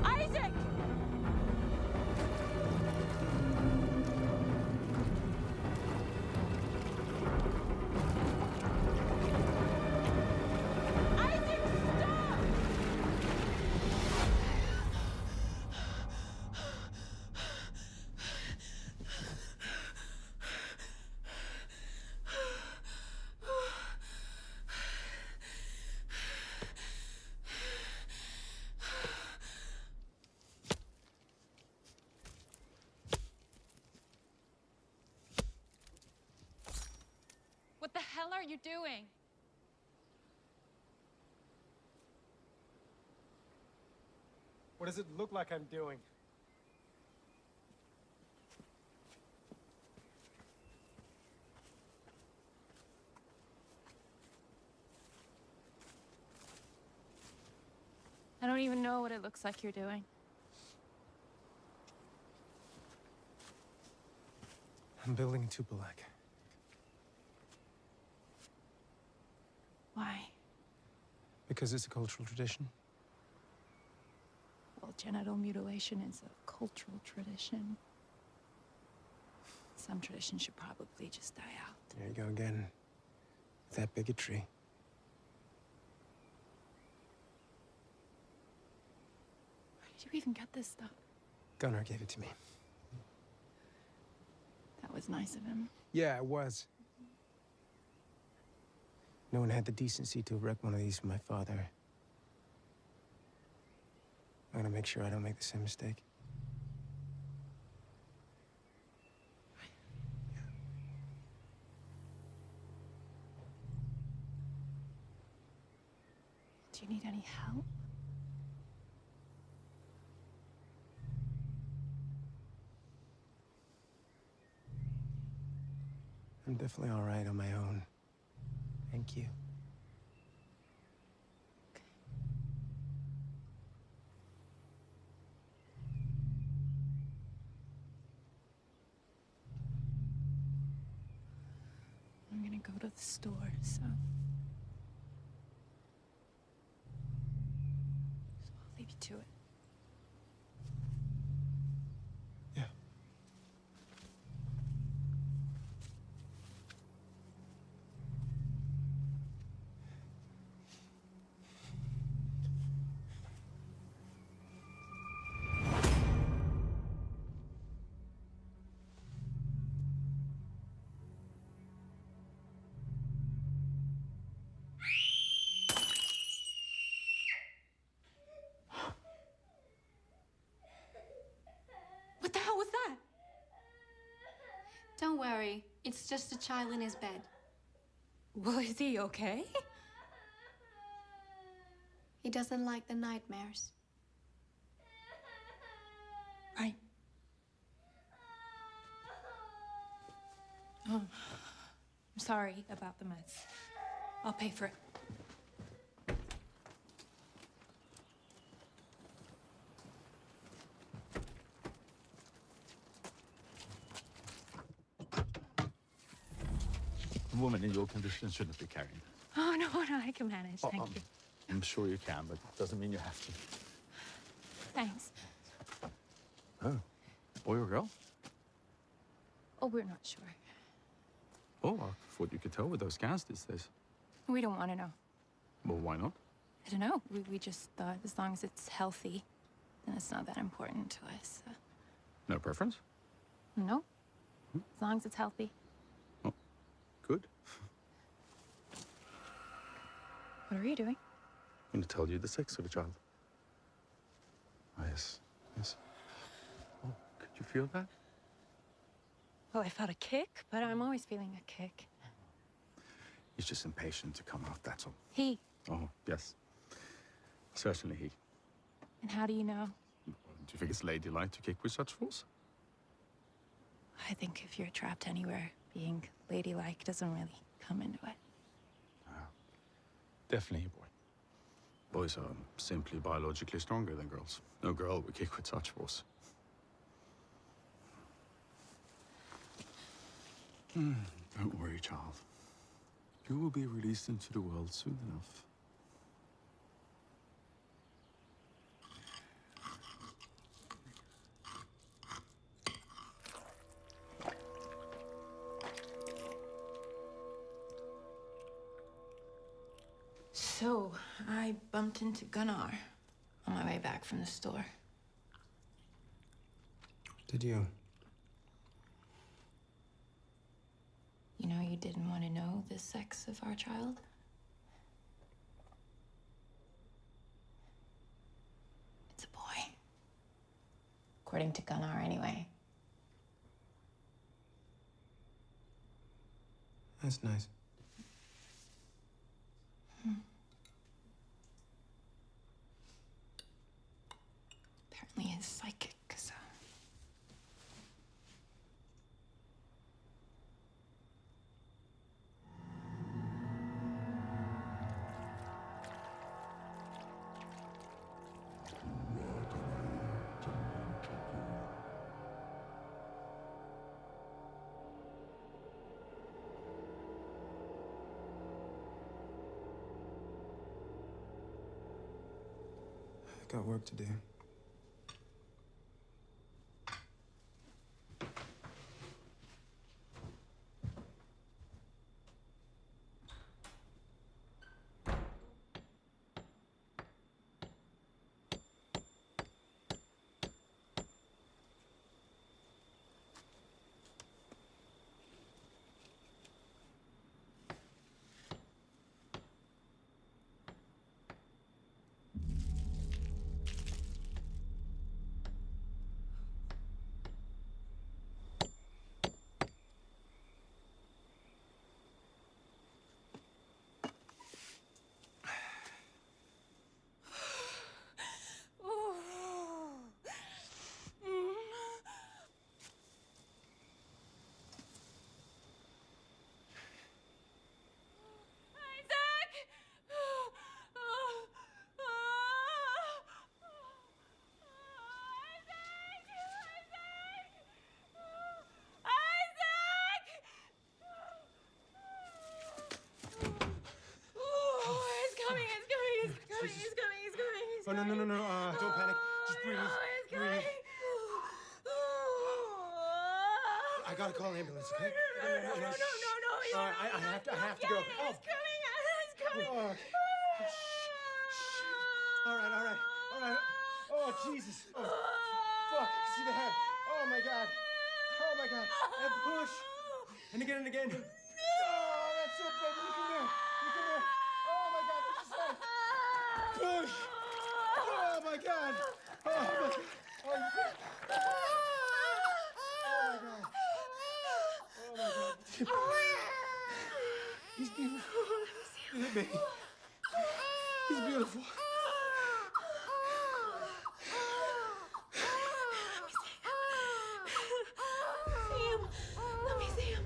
Isaac! Isaac! Isaac, stop! What the hell are you doing? What does it look like I'm doing? I don't even know what it looks like you're doing. I'm building Tupilak. Why? Because it's a cultural tradition. Well, genital mutilation is a cultural tradition. Some traditions should probably just die out. There you go again. That bigotry. Did you even get this stuff? Gunnar gave it to me. That was nice of him. Yeah, it was. No one had the decency to erect one of these for my father. I'm gonna make sure I don't make the same mistake. Do you need any help? I'm definitely all right on my own. Thank you. I'm gonna go to the store, so I'll leave you to it. Yeah. What the hell was that? Don't worry, it's just a child in his bed. Well, is he okay? He doesn't like the nightmares. Right. Oh, I'm sorry about the mess. I'll pay for it. A woman in your condition shouldn't be carrying. Oh, no, I can manage. Thank you. I'm sure you can, but it doesn't mean you have to. Thanks. Oh, boy or girl? Oh, we're not sure. Oh, I thought you could tell with those scans these days. We don't want to know. Well, why not? I don't know. We just thought as long as it's healthy, then it's not that important to us. No preference? No. As long as it's healthy. Good. What are you doing? I'm going to tell you the sex of the child. Ah, yes. Yes. Oh, could you feel that? Well, I felt a kick, but I'm always feeling a kick. He's just impatient to come out, that's all. He. Oh, yes. Certainly he. And how do you know? Do you think it's ladylike to kick with such force? I think if you're trapped anywhere, being ladylike doesn't really come into it. Definitely a boy. Boys are simply biologically stronger than girls. No girl would kick with such force. Don't worry, child. You will be released into the world soon enough. So, I bumped into Gunnar on my way back from the store. Did you? You know, you didn't want to know the sex of our child? It's a boy. According to Gunnar, anyway. That's nice. Apparently he's psychic, so... I've got work to do. Oh, no, no, no, no. Don't panic. Just breathe. Breathe. I gotta call an ambulance, okay? No. I have to go. Oh. It's coming. Oh. All right. Oh, Jesus. Oh, fuck. See the head. Oh, my God. And push. And again. Oh, that's it, baby. You can do it. Oh, my God. That's just it. Push. Oh, my God. Oh, my God. Oh, you can... Oh, my God. He's beautiful. Isn't it, baby? He's beautiful. Let me see him.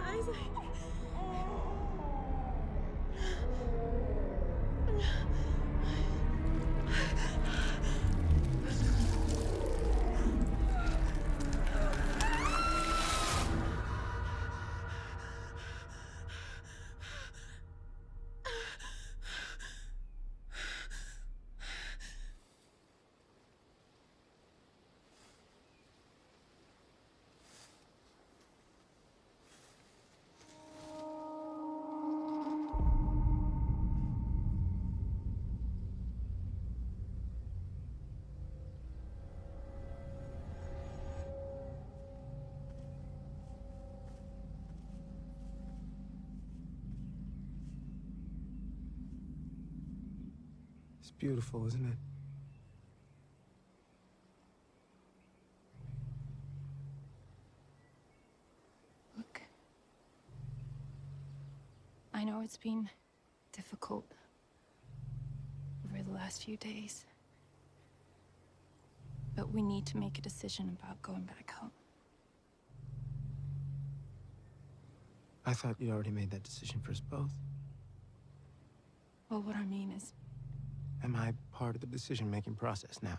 Isaac. It's beautiful, isn't it? Look, I know it's been difficult over the last few days, but we need to make a decision about going back home. I thought you'd already made that decision for us both. Well, what I mean is, Am I part of the decision-making process now?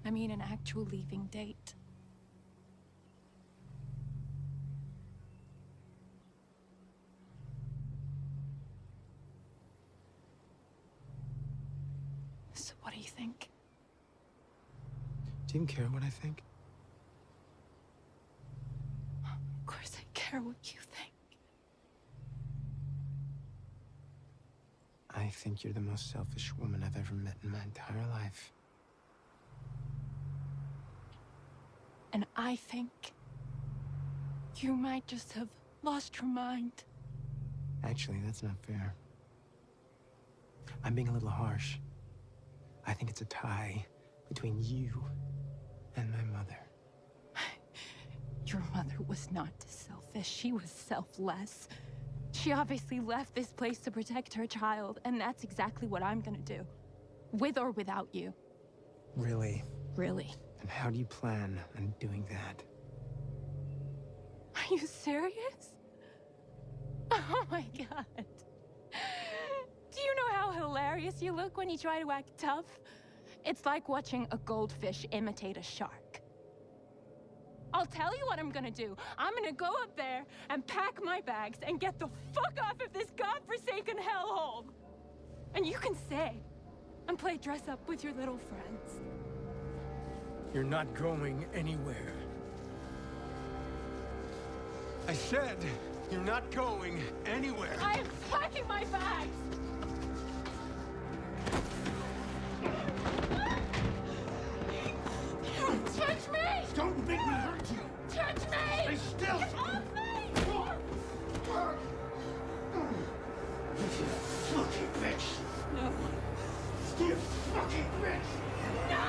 I mean an actual leaving date. So what do you think? Do you even care what I think? Of course I care what you think. I think you're the most selfish woman I've ever met in my entire life. And I think you might just have lost your mind. Actually, that's not fair. I'm being a little harsh. I think it's a tie between you and my mother. Your mother was not selfish. She was selfless. She obviously left this place to protect her child, and that's exactly what I'm gonna do. With or without you. Really? Really. And how do you plan on doing that? Are you serious? Oh my God. Do you know how hilarious you look when you try to act tough? It's like watching a goldfish imitate a shark. I'll tell you what I'm gonna do. I'm gonna go up there and pack my bags and get the fuck off of this godforsaken hellhole. And you can stay and play dress up with your little friends. You're not going anywhere. I said you're not going anywhere. I am packing my bags. Touch me! Don't make me hurt you! Touch me! Stay still! Get off me! You fucking bitch! No. You fucking bitch! No!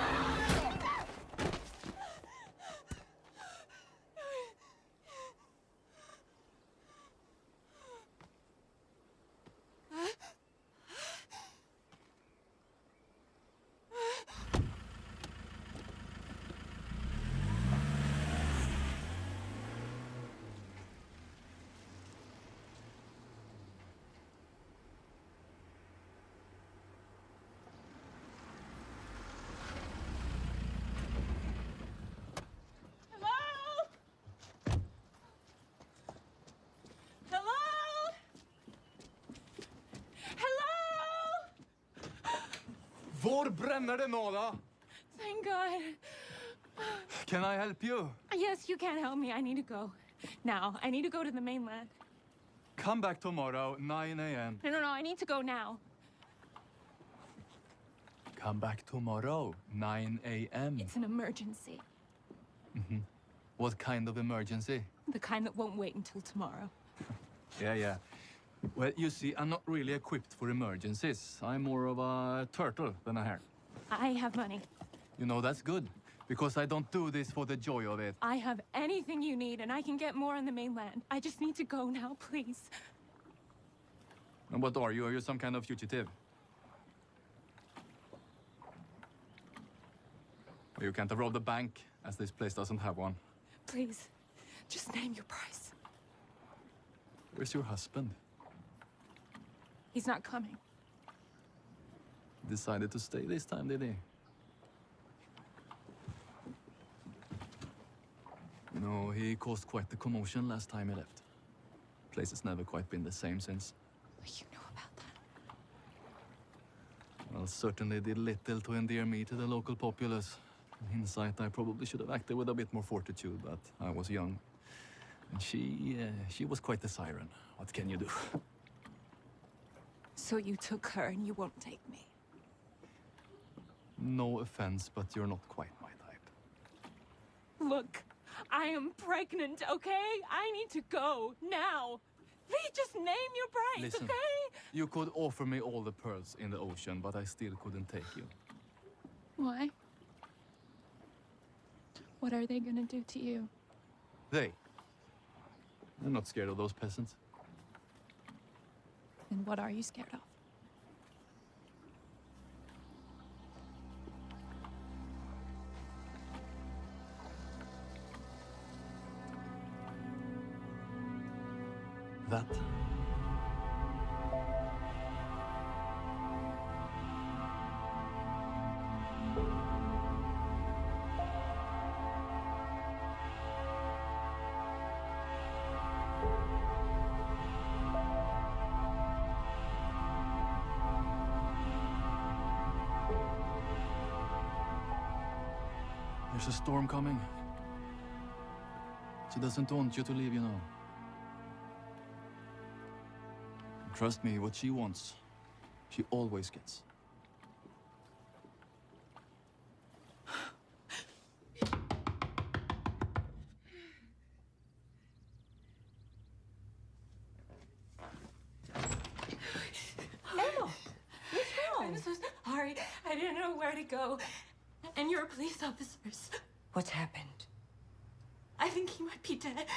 Hvor brenner det nå, da? Thank God. Can I help you? Yes, you can help me. I need to go. Now. I need to go to the mainland. Come back tomorrow, 9 a.m. No, I need to go now. Come back tomorrow, 9 a.m. It's an emergency. What kind of emergency? The kind that won't wait until tomorrow. Yeah. Well, you see, I'm not really equipped for emergencies. I'm more of a turtle than a hare. I have money. You know, that's good, because I don't do this for the joy of it. I have anything you need, and I can get more on the mainland. I just need to go now, please. And what are you? Are you some kind of fugitive? Well, you can't have robbed a bank, as this place doesn't have one. Please, just name your price. Where's your husband? He's not coming. Decided to stay this time, did he? No, he caused quite the commotion last time he left. Place has never quite been the same since. You know about that? Well, certainly did little to endear me to the local populace. In hindsight, I probably should have acted with a bit more fortitude, but I was young. And she was quite the siren. What can you do? So you took her and you won't take me? No offense, but you're not quite my type. Look, I am pregnant, okay? I need to go, now. Please just name your price, Listen, okay? you could offer me all the pearls in the ocean, but I still couldn't take you. Why? What are they gonna do to you? I'm not scared of those peasants. And what are you scared of? That. There's a storm coming. She doesn't want you to leave, you know. Trust me, what she wants, she always gets. Emma! What's wrong? I'm so sorry. I didn't know where to go. And you're police officers. What's happened? I think he might be dead.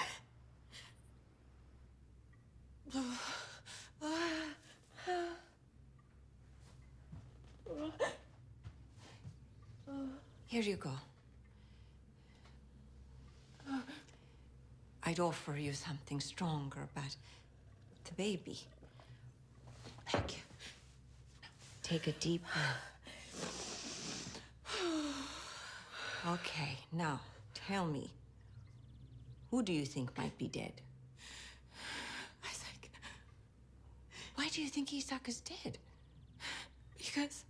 Here you go. I'd offer you something stronger, but the baby. Thank you. Take a deep breath. Okay, now, tell me. Who do you think might be dead? Isaac. Why do you think Isaac is dead? Because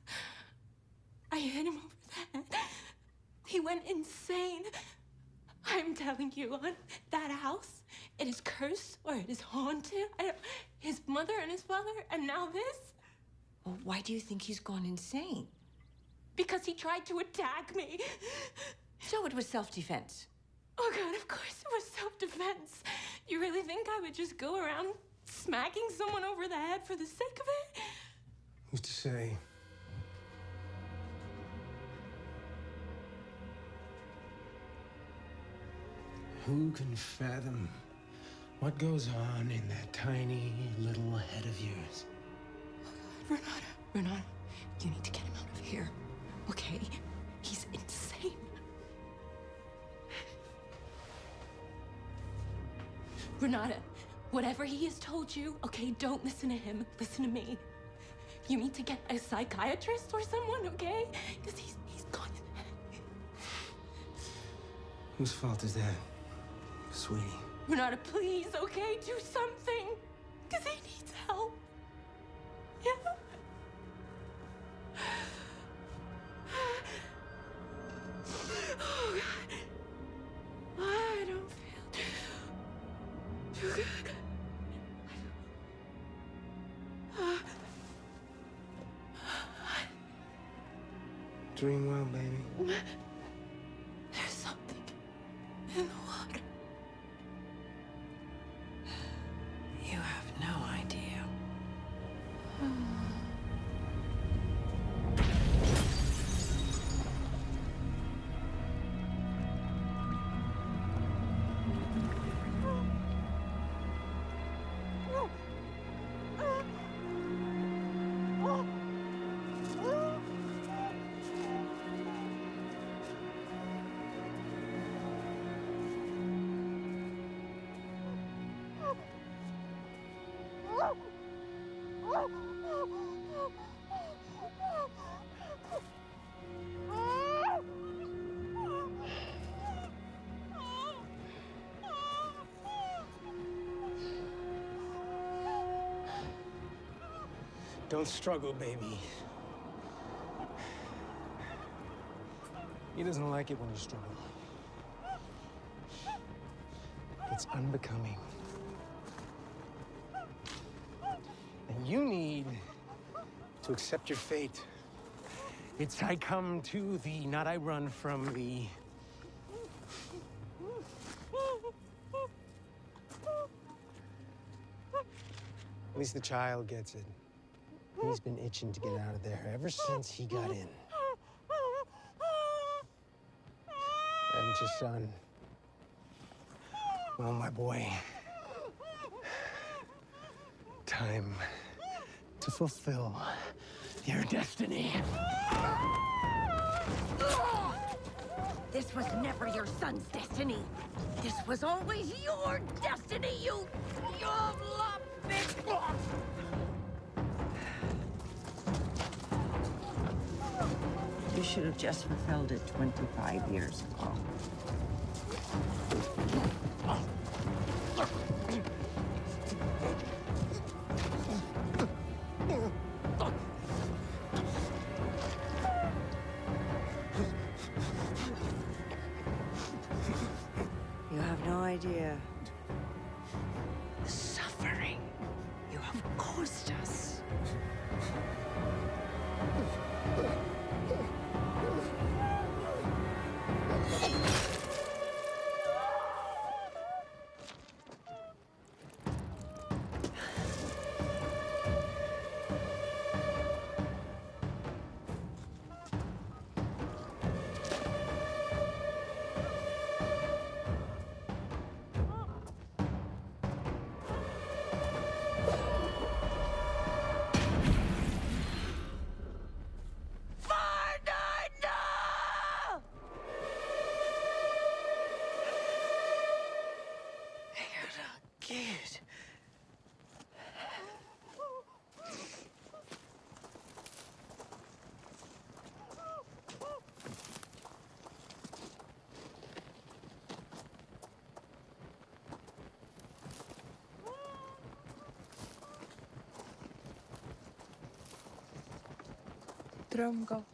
I hit him over the head. He went insane. I'm telling you, on that house, it is cursed or it is haunted. His mother and his father, and now this. Well, why do you think he's gone insane? Because he tried to attack me. So it was self-defense. Oh, God, of course it was self-defense. You really think I would just go around smacking someone over the head for the sake of it? Who's to say? Who can fathom what goes on in that tiny little head of yours? Renata, you need to get him out of here, okay? He's insane. Renata, whatever he has told you, okay, don't listen to him. Listen to me. You need to get a psychiatrist or someone, okay? Because he's gone in the head. Whose fault is that, sweetie? Renata, please, okay? Do something. Because he needs help. Yeah? Dream well, baby. There's something in the water. You have no idea. Don't struggle, baby. He doesn't like it when you struggle. It's unbecoming. And you need to accept your fate. It's I come to thee, not I run from thee. At least the child gets it. He's been itching to get out of there ever since he got in. Haven't you, son? Well, my boy, time to fulfill your destiny. This was never your son's destiny. This was always your destiny, you love bitch. You should have just fulfilled it 25 years ago. You have no idea the suffering you have caused us. Dröm gott.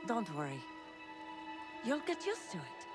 Don't worry. You'll get used to it.